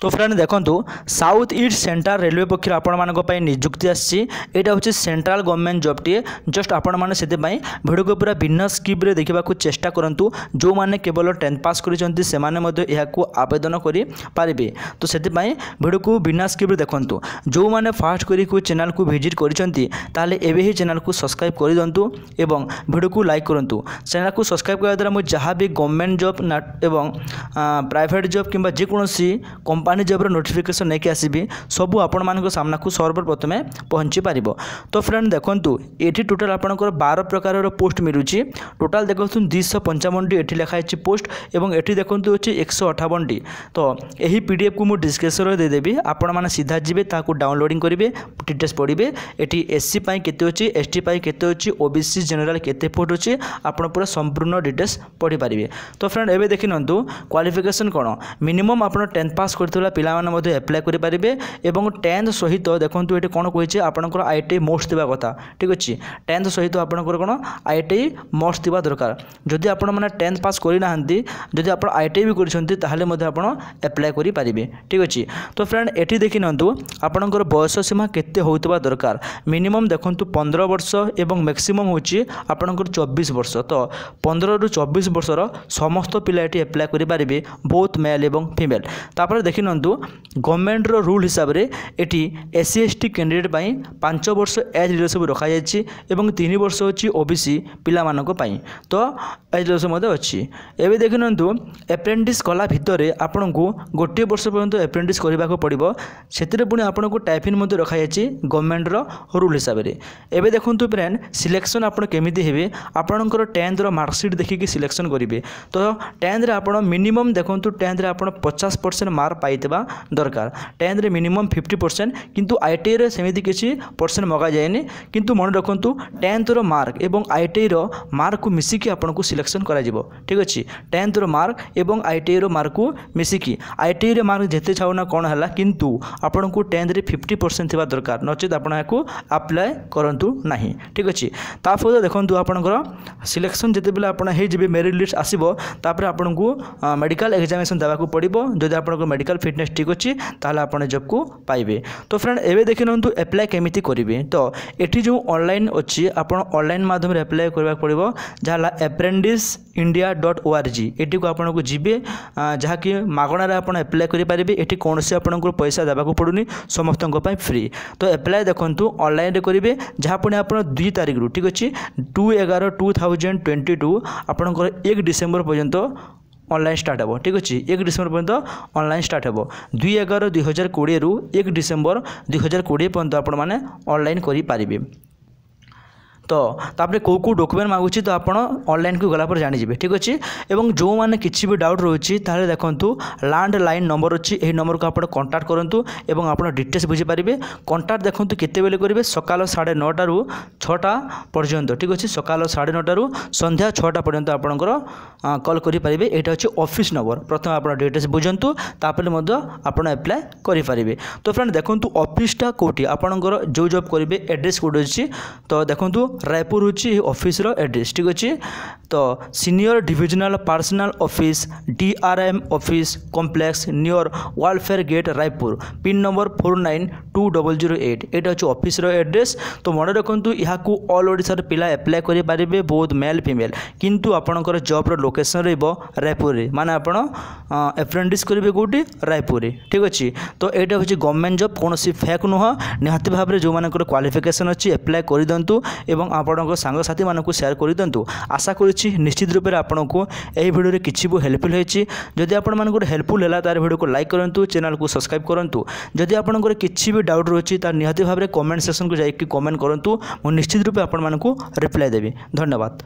तो फ्रेंड देखो south east central railway पक्ष आपण निजुक्ति आसी यहाँ हूँ central government job T just आपण मैंने से भिडियो को पूरा भिन्न स्कीम्रे देखा चेष्टा करूँ जो मैंने केवल 10th पास कर आवेदन करेंगे। तो से भिडियो को बिना स्कीम्रे देखूँ जो मैंने फास्ट कर चैनल को विजिट कर चैनल को सब्सक्राइब कर दिंतु एवं भिडियो को लाइक करूँ। चैनल को सब्सक्राइब करने द्वारा मुझे जहाँ भी गवर्नमेंट जॉब एवं प्राइवेट जॉब कि जेकोसी कंपनी जॉब्र नोटिफिकेशन नहीं आसबि सबू आपण मान सामना को सर्वप्रथम पहुँची पार। तो फ्रेंड देखो ये टोटाल आपंकर 12 प्रकार पोस्ट मिलूँ। टोटाल देखो 255 ये लिखाई पोस्ट एवं ये देखो अच्छे 158 टी। तो यही पीडीएफ को मुझे डिस्क्रिप्शन में देदेवी आपण मैंने सीधा जी डाउनलोडिंग करेंगे डिटेल्स पढ़े। ये एससी केते अच्छी एसटी केते अच्छी ओबीसी जनरल केते पोस्ट अच्छी आप पूरा संपूर्ण डिटेल्स पढ़ी पारे। तो फ्रेंड एवं देखी नि क्वालिफिकेशन कौन मिनिमम आप 10th पास करथिला पिला माने एप्लाय करि पारिबे एवं 10th सहित देखो ये कौन कही आपंकर आईटीआई मोस्ट थिबा कथा ठीक अच्छे 10th सहित आपंकर कौन आईटीआई मोस्ट थिबा दरकार। जदि आपण माने 10th पास करना जदि आप आईटीआई भी कर एप्लाय करि पारिबे ठीक अच्छे। तो फ्रेंड ये देखी नि आपंकर बयस सीमा केते होउतबा दरकार मिनिमम देखो 15 वर्ष एवं मैक्सिमम होची आपंकर 24 वर्ष। तो 15 ରୁ 24 वर्षर समस्त पिला ये एप्लाय करि पारिबे बोथ मेल एवं फीमेल। तापर देखि नंतु गवर्नमेंट रो रूल हिसाब रे एटी एससी एसटी कैंडिडेट पाई 5 वर्ष एज रिलेशन रखा जायछि एवं 3 वर्ष होछि ओबीसी पिला मानको पाई। तो एज रिलेशन मध्ये अछि। एबे देखि नंतु एप्रेंटिस कला भितरे आपनको गोटे वर्ष पर्यंत एप्रेंटिस करबा को पड़िबो सेतिरे पुनी आपनको टाइपिन मध्ये रखा जायछि गवर्नमेंट रो रूल हिसाब रे। एबे देखंतु फ्रेंड सिलेक्शन आपण केमिति हेबे आपनकर 10th रो मार्कशीट देखि कि सिलेक्शन करिवे। तो 10th रे आपण मिनिमम देखंतु 10th रे आपण 50% मार्क पाइतबा दरकार 10th रे मिनिमम 50% किंतु आईटीआई रे सेमिति किछि परसेंट मगा जायनि किंतु मन रखंतु 10th रो मार्क एवं आईटीआई रो मार्क को मिसिकी आपनको सिलेक्शन करा जिवो ठीक अछि। 10th रो मार्क एवं आईटीआई रो मार्क को मिसिकी आईटीआई रे मार्क जेते छाउना कोन हला किंतु आपनको 10th रे 50% थिबा दरकार नचेत आपण याकू अप्लाई करंतु नाही ठीक अछि। ताफर देखंतु आपनकर सिलेक्शन जेते बेला आपण हे जिबे मेरिट लिस्ट आसीबो तापर आपनको मेडिकल एग्जामिनेशन देबा को पड़िबो जदि आपनको मेडिकल फिटनेस ठीक अच्छी ताहले आपण जॉब को पाइबे। तो फ्रेंड एबे देखि नंतु अप्लाई केमिति करिवे। तो एठी जो ऑनलाइन अछि आपण ऑनलाइन माध्यम रे अप्लाई करबा पड़िबो जहाला apprenticeindia.org एठी को आपनको जिबे जहा कि मागणा रे आपण अप्लाई करि पारिबे। एठी कोनसे आपनको पैसा देबा को पडुनी समस्तनको पय फ्री। तो अप्लाई देखंतु ऑनलाइन रे करिवे जहा पुनी आपण 2 तारिख रु ठीक अछि 2/11/2022 आपनको 1 डिसेंबर पर्यंत ऑनलाइन स्टार्ट हो ठीक अच्छे 1 डिसेंबर पर्यंत ऑनलाइन स्टार्ट हो 2/11/2020 रु 1 डिसेंबर 2020 पर्यंत आपण माने ऑनलाइन करि पारिबे। तो तापरे को डॉक्यूमेंट मागुची तो आपण ऑनलाइन को गला पर जानि जिवे ठीक अच्छे। एवं जो माने किछि भी डाउट रोची ताले देखंतु लैंडलाइन नंबर अछि एही नंबर को आपण कांटेक्ट करंतु एवं आपण डिटेल्स बुझी पारिबे। कांटेक्ट देखंतु केते बेले करिवे सकाल 9:30 रु 6टा पर्यंत ठीक अच्छे सकाल 9:30 रु संध्या 6टा पर्यंत आपणकर कॉल करि पारिबे। एटा अछि ऑफिस नंबर प्रथम आपण डिटेल्स बुझंतु तापले मध्य आपण अप्लाई करि पारिबे। तो फ्रेंड देखंतु ऑफिसटा कोठी आपणकर जो जॉब करिवे एड्रेस कोड अछि। तो देखंतु रायपुर होची ऑफिस रो एड्रेस ठीक अच्छे। तो senior divisional personal office DRM office complex near welfare gate Raipur pin number 492008 एटा अछि ऑफिस रो एड्रेस। तो मन रखंतु याकू ऑल ओडिसा रे पिला अप्लाई करि पारिबे बोथ मेल फीमेल किंतु आपनकर जॉब रो लोकेशन रहबो रायपुर रे माने आपण अप्रेंटिस करिवे कोठी रायपुर रे ठीक अछि। तो एटा होची गवर्नमेंट जॉब कोनोसी फेक नुह निहाती भाव रे जो मानकर क्वालिफिकेशन अछि अप्लाई करि दंतु एवं आपण सांग साथी मानक शेयर कर दिंतु। आशा करुच्ची निश्चित रूप से आपको यही भिडियो किसी भी हेल्पफुल होती जदि आपण मानक हेल्पफुल है तार भिडियो को लाइक करूँ चैनल को सब्सक्राइब करूँ। जदि आपंकर किसी भी डाउट रोचे तार निहाती भाव में कमेंट सेक्शन को जाकि कमेंट करूँ मुझे निश्चित रूप से आपण मानक रिप्लाई देवी। धन्यवाद।